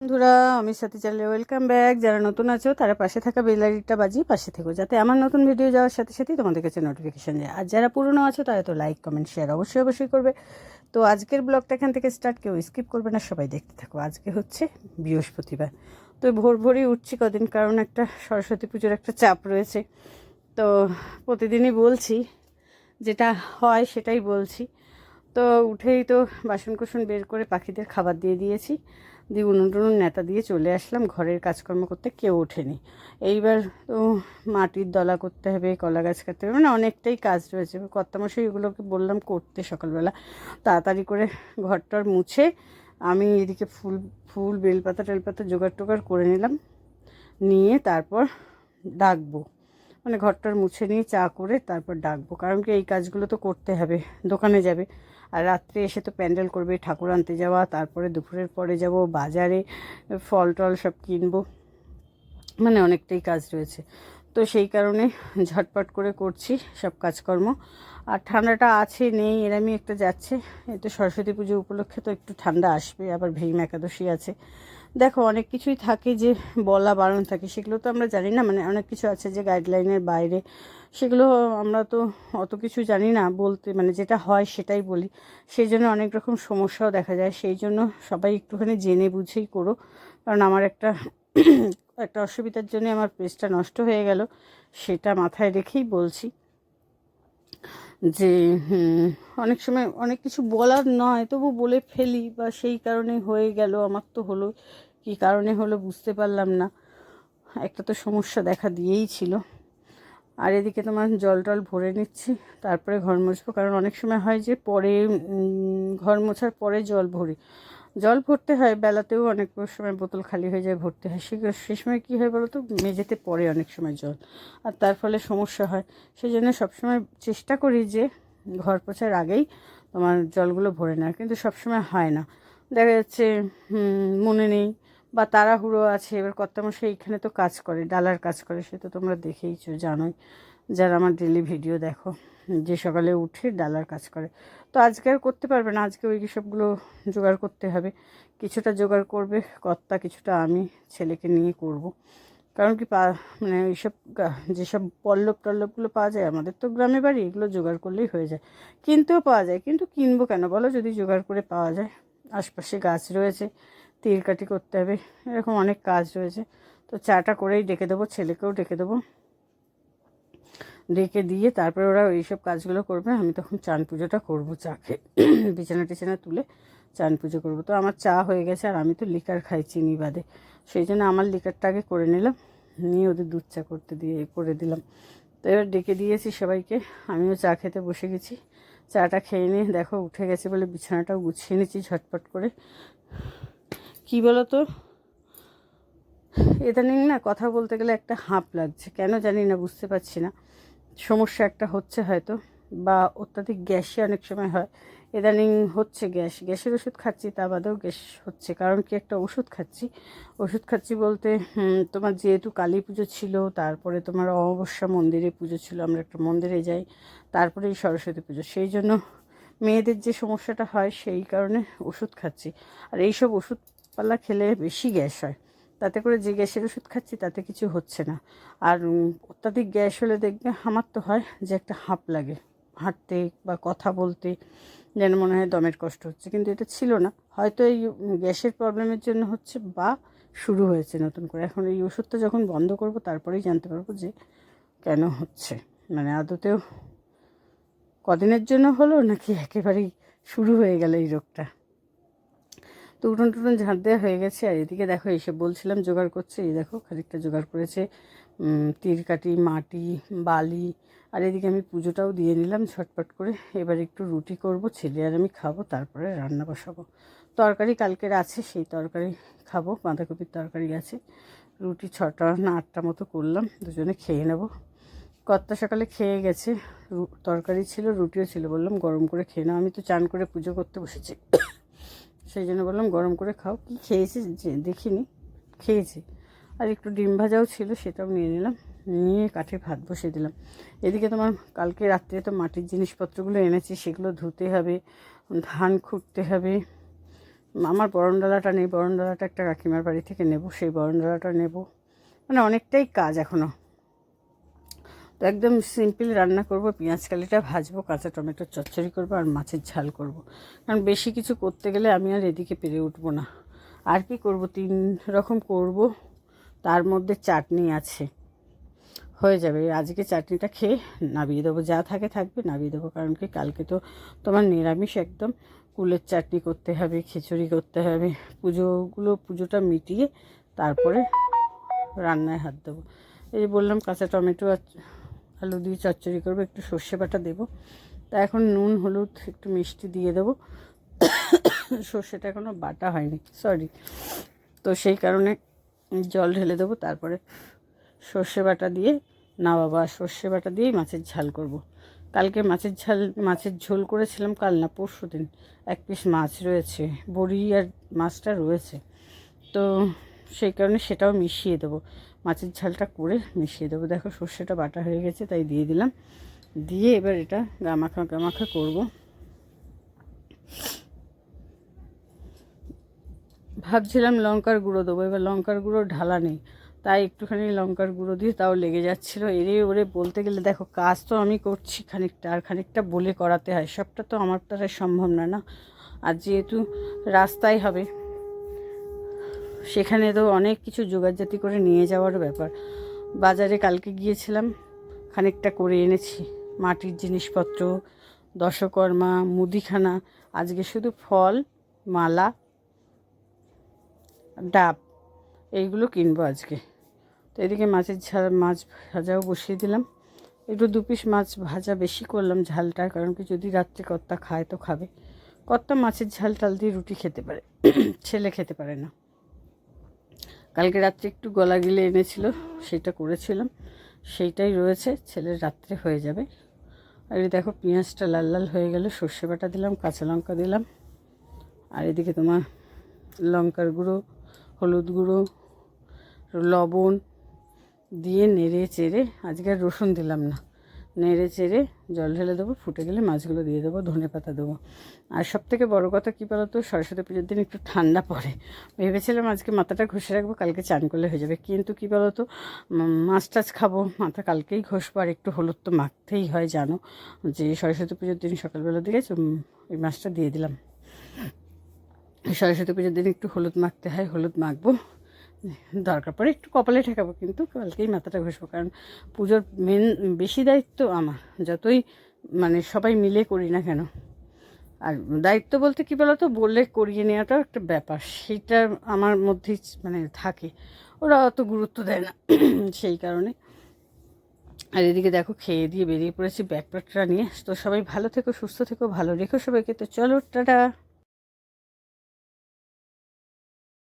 বন্ধুরা, আমি সাথী চ্যানেলে ওয়েলকাম ব্যাক। যারা নতুন আছো তারা পাশে থাকা বেল আইকনটা বাজিয়ে পাশে থেকো, যাতে আমার নতুন ভিডিও যাওয়ার সাথে সাথেই তোমাদের কাছে নোটিফিকেশন যায়। আর যারা পুরনো আছো তারা তো লাইক কমেন্ট শেয়ার অবশ্যই করবে। তো আজকের ব্লগটা এখান থেকে স্টার্ট, কেউ স্কিপ করবে না, সবাই দেখতে থাকো। আজকে হচ্ছে বৃহস্পতিবার। তো ভোরই উঠছি কদিন, কারণ একটা সরস্বতী পুজোর একটা চাপ রয়েছে। তো প্রতিদিনই বলছি, যেটা হয় সেটাই বলছি। তো উঠেই তো বাসন কোসন বের করে পাখিদের খাবার দিয়ে দিয়েছি, দিয়ে উনুন টুনুন নেতা দিয়ে চলে আসলাম ঘরের কাজকর্ম করতে। কেউ ওঠেনি। এইবার তো মাটির দলা করতে হবে, কলা গাছ কাটতে হবে, মানে অনেকটাই কাজ রয়েছে। কর্তামশাই এগুলোকে বললাম করতে সকালবেলা তাড়াতাড়ি করে ঘরটার মুছে। আমি এদিকে ফুল ফুল বেলপাতা টেলপাতা জোগাড় টোগাড় করে নিলাম, নিয়ে তারপর ডাকবো, মানে ঘরটার মুছে নিয়ে চা করে তারপর ডাকবো। কারণ কি এই কাজগুলো তো করতে হবে, দোকানে যাবে, আর রাত্রে এসে তো প্যান্ডেল করবে, ঠাকুর আনতে যাওয়া, তারপরে দুপুরের পরে যাব বাজারে, ফল টল সব কিনবো, মানে অনেকটাই কাজ রয়েছে। তো সেই কারণে ঝটপট করে করছি সব কাজকর্ম। আর ঠান্ডাটা আছে নেই এরমই একটা যাচ্ছে। এই তো সরস্বতী পুজো উপলক্ষে তো একটু ঠান্ডা আসবে, আবার ভীম একাদশী আছে। দেখো অনেক কিছুই থাকে যে বলা বারণ থাকে, সেগুলো তো আমরা জানি না, মানে অনেক কিছু আছে যে গাইডলাইনের বাইরে, সেগুলো আমরা তো অত কিছু জানি না বলতে, মানে যেটা হয় সেটাই বলি। সেই জন্য অনেক রকম সমস্যাও দেখা যায়। সেই জন্য সবাই একটুখানি জেনে বুঝেই করো। কারণ আমার একটা একটা অসুবিধার জন্য আমার পেজটা নষ্ট হয়ে গেল, সেটা মাথায় রেখেই বলছি যে অনেক সময় অনেক কিছু বলার নয়, তবু বলে ফেলি, বা সেই কারণে হয়ে গেল। আমার তো হলো, কী কারণে হলো বুঝতে পারলাম না। একটা তো সমস্যা দেখা দিয়েই ছিল। আর এদিকে তোমার জল টল ভরে নিচ্ছি, তারপরে ঘর মুছবো। কারণ অনেক সময় হয় যে পরে ঘর মোছার পরে জল ভরতে হয়, বেলাতেও অনেক সময় বোতল খালি হয়ে যায়, ভরতে হয়। সে সময় কী হয় বলো তো, মেঝেতে পড়ে অনেক সময় জল, আর তার ফলে সমস্যা হয়। সেই জন্য সবসময় চেষ্টা করি যে ঘর পোছার আগেই তোমার জলগুলো ভরে নেওয়ার, কিন্তু সবসময় হয় না। দেখা যাচ্ছে মনে নেই, বা তাড়াহুড়ো আছে। এবার কর্তামশাই এইখানে তো কাজ করে, ডালার কাজ করে, সে তো তোমরা দেখেইছো, জানোই যারা আমার ডেলি ভিডিও দেখো, যে সকালে উঠে ডালার কাজ করে। তো আজকে আর করতে পারবে না, আজকে ওই সবগুলো জোগাড় করতে হবে। কিছুটা জোগাড় করবে কর্তা, কিছুটা আমি ছেলেকে নিয়ে করব। কারণ কি মানে এইসব যেসব টল্লবগুলো পাওয়া যায়, আমাদের তো গ্রামে বাড়ি, এগুলো জোগাড় করলেই হয়ে যায়। কিনতেও পাওয়া যায়, কিন্তু কিনবো কেন বলো, যদি জোগাড় করে পাওয়া যায়। আশপাশে গাছ রয়েছে, তিল কাটি করতে হবে, এরকম অনেক কাজ রয়েছে। তো চাটা করেই ডেকে দেবো, ছেলেকেও ডেকে দেবো, ডেকে দিয়ে তারপরে ওরা এইসব কাজগুলো করবে। আমি তখন চান পুজোটা করবো, চা খেয়ে বিছানা টিছানা তুলে চান পুজো করবো। তো আমার চা হয়ে গেছে, আর আমি তো লিকার খাই চিনি বাদে, সেই জন্য আমার লিকারটা আগে করে নিলাম, নিয়ে ওদের দুধ চা করে দিলাম। তো এবার ডেকে দিয়েছি সবাইকে, আমিও চা খেতে বসে গেছি। চাটা খেয়ে নিয়ে দেখো উঠে গেছে বলে বিছানাটাও গুছিয়ে নিচ্ছি ঝটপট করে। কী বলো তো, ইদানিং না কথা বলতে গেলে একটা হাঁপ লাগছে, কেন জানি না, বুঝতে পারছি না। সমস্যা একটা হচ্ছে হয়তো, বা অত্যাধিক গ্যাসে অনেক সময় হয়। ইদানিং হচ্ছে গ্যাসের ওষুধ খাচ্ছি, তা বাদেও গ্যাস হচ্ছে। কারণ কি, একটা ওষুধ খাচ্ছি বলতে তোমার যেহেতু কালী পুজো ছিল, তারপরে তোমার অমাবস্যা মন্দিরে পুজো ছিল, আমরা একটা মন্দিরে যাই, তারপরে এই সরস্বতী পুজো, সেই জন্য মেয়েদের যে সমস্যাটা হয় সেই কারণে ওষুধ খাচ্ছি। আর এইসব ওষুধপালা খেলে বেশি গ্যাস হয়, তাতে করে যে গ্যাসের ওষুধ খাচ্ছি তাতে কিছু হচ্ছে না। আর অত্যাধিক গ্যাস হলে দেখবে আমার তো হয় যে একটা হাঁপ লাগে, হাঁটতে বা কথা বলতে যেন মনে হয় দমের কষ্ট হচ্ছে, কিন্তু এটা ছিল না। হয়তো এই গ্যাসের প্রবলেমের জন্য হচ্ছে, বা শুরু হয়েছে নতুন করে। এখন এই ওষুধটা যখন বন্ধ করব তারপরেই জানতে পারবো যে কেন হচ্ছে, মানে আদতেও কদিনের জন্য হলো নাকি একেবারেই শুরু হয়ে গেল এই রোগটা। তো উঠোন টুটন ঝাঁট দেওয়া হয়ে গেছে। আর এদিকে দেখো এইসব বলছিলাম জোগাড় করছে, এই দেখো খানিকটা জোগাড় করেছে, তিল কাটি, মাটি, বালি। আর এদিকে আমি পুজোটাও দিয়ে নিলাম ঝটপট করে। এবার একটু রুটি করব, ছেলে আর আমি খাবো, তারপরে রান্না বসাবো। তরকারি কালকের আছে, সেই তরকারি খাবো, বাঁধাকপির তরকারি আছে। রুটি 6টা না 8টা মতো করলাম, দুজনে খেয়ে নেব। কর্তা সকালে খেয়ে গেছে, তরকারি ছিল, রুটিও ছিল, বললাম গরম করে খেয়ে নাও। আমি তো চান করে পুজো করতে বসেছি, সেই জন্য বললাম গরম করে খাও। কী খেয়েছে যে দেখিনি, খেয়েছে। আর একটু ডিম ভাজাও ছিল, সেটাও নিয়ে নিলাম, নিয়ে কাঠে ভাত বসিয়ে দিলাম। এদিকে তোমার কালকে রাত্রে তো মাটির জিনিসপত্রগুলো এনেছি, সেগুলো ধুতে হবে, ধান খুঁড়তে হবে, আমার বরণডালাটা নেই, বরণডালাটা একটা কাকিমার বাড়ি থেকে নেব, সেই বরণডালাটা নেব। মানে অনেকটাই কাজ এখনও। তো একদম সিম্পল রান্না করব, পেঁয়াজ কালিটা ভাজবো, কাঁচা টমেটো চচ্চড়ি করব আর মাছের ঝাল করব। কারণ বেশি কিছু করতে গেলে আমি আর এদিকে পেরে উঠবো না। আর কি করব, 3 রকম করব, তার মধ্যে চাটনি আছে, হয়ে যাবে। আজকে চাটনিটা খেয়ে নামিয়ে দেবো, যা থাকে থাকবে, নামিয়ে দেবো। কারণ কি কালকে তো তোমার নিরামিষ একদম, কুলের চাটনি করতে হবে, খিচুড়ি করতে হবে, পুজোটা মিটিয়ে তারপরে রান্নায় হাত দেবো। এই যে বললাম কাঁচা টমেটো আর আলু দিয়ে চচ্চড়ি করবো, একটু সর্ষে বাটা দেবো। তা এখন নুন হলুদ একটু মিষ্টি দিয়ে দেবো। সর্ষেটা এখনও বাটা হয়নি, সরি। তো সেই কারণে জল ঢেলে দেবো, তারপরে সর্ষে বাটা দিয়ে নামাবো। আর সর্ষে বাটা দিয়েই মাছের ঝাল করব। কালকে মাছের ঝোল করেছিলাম, কাল না পরশু দিন। 1 পিস মাছ রয়েছে, বড়ি আর মাছটা রয়েছে, তো সেই কারণে সেটাও মিশিয়ে দেবো। মাছের ঝালটা করে মিশিয়ে দেবো। দেখো সর্ষেটা বাটা হয়ে গেছে, তাই দিয়ে দিলাম। দিয়ে এবার এটা গামাখা করব। ভাবছিলাম লঙ্কার গুঁড়ো দেবো, এবার লঙ্কার গুঁড়ো ঢালা নেই, তাই একটুখানি লঙ্কার গুঁড়ো দিয়ে তাও লেগে যাচ্ছিলো। ওরে বলতে গেলে দেখো কাজ তো আমি করছি খানিকটা, আর খানিকটা বলে করাতে হয়, সবটা তো আমার দ্বারা সম্ভব না না। আর যেহেতু রাস্তায় হবে, সেখানে তো অনেক কিছু জোগাড়জাতি করে নিয়ে যাওয়ার ব্যাপার। বাজারে কালকে গিয়েছিলাম, খানিকটা করে এনেছি, মাটির জিনিসপত্র, দশকর্মা, মুদিখানা। আজকে শুধু ফল, মালা, ডাব, এইগুলো কিনবো আজকে। তো এদিকে মাছ ভাজাও বসিয়ে দিলাম। একটু 2 পিস মাছ ভাজা বেশি করলাম ঝালটা, কারণ কি যদি রাত্রে কর্তা খায় তো খাবে। কর্তা মাছের ঝাল টাল দিয়ে রুটি খেতে পারে, ছেলে খেতে পারে না। কালকে রাত্রে একটু গলা গিলে এনেছিল, সেটা করেছিলাম, সেইটাই রয়েছে, ছেলের রাত্রে হয়ে যাবে। আর এই দেখো পেঁয়াজটা লাল লাল হয়ে গেল, সর্ষে বাটা দিলাম, কাঁচা লঙ্কা দিলাম, আর এদিকে তোমার লঙ্কার গুঁড়ো, হলুদ গুঁড়ো, লবণ দিয়ে নেড়ে চেড়ে, আজকে আর রসুন দিলাম না, নেড়ে চেড়ে জল ঢেলে দেবো, ফুটে গেলে মাছগুলো দিয়ে দেবো, ধনেপাতা দেবো। আর সবথেকে বড় কথা কী বলো তো, সরস্বতী পুজোর দিন একটু ঠান্ডা পড়ে, ভেবেছিলাম আজকে মাথাটা ঘষে রাখবো, কালকে চান করলে হয়ে যাবে। কিন্তু কী বলো তো, মাছ টাছ খাবো, মাথা কালকেই ঘষবো, আর একটু হলুদ তো মাখতেই হয়, জানো যে সরস্বতী পুজোর দিন সকালবেলা দিকে ওই মাছটা দিয়ে দিলাম। সরস্বতী পুজোর দিন একটু হলুদ মাখতে হয়, হলুদ মাখবো, দরকার পড়ে একটু কপালে ঠেকাবো, কিন্তু কালকেই মাথাটা ঘষবো। কারণ পুজোর বেশি দায়িত্ব আমার, যতই মানে সবাই মিলে করি না কেন। আর দায়িত্ব বলতে কী বলো তো, বলে করিয়ে নেওয়াটাও একটা ব্যাপার, সেটা আমার মধ্যেই মানে থাকে, ওরা অত গুরুত্ব দেয় না, সেই কারণে। আর এদিকে দেখো খেয়ে দিয়ে বেরিয়ে পড়েছি ব্যাগপ্যাকটা নিয়ে। তো সবাই ভালো থেকো, সুস্থ থেকো, ভালো রেখো সবাইকে। তো চলো, টাটা।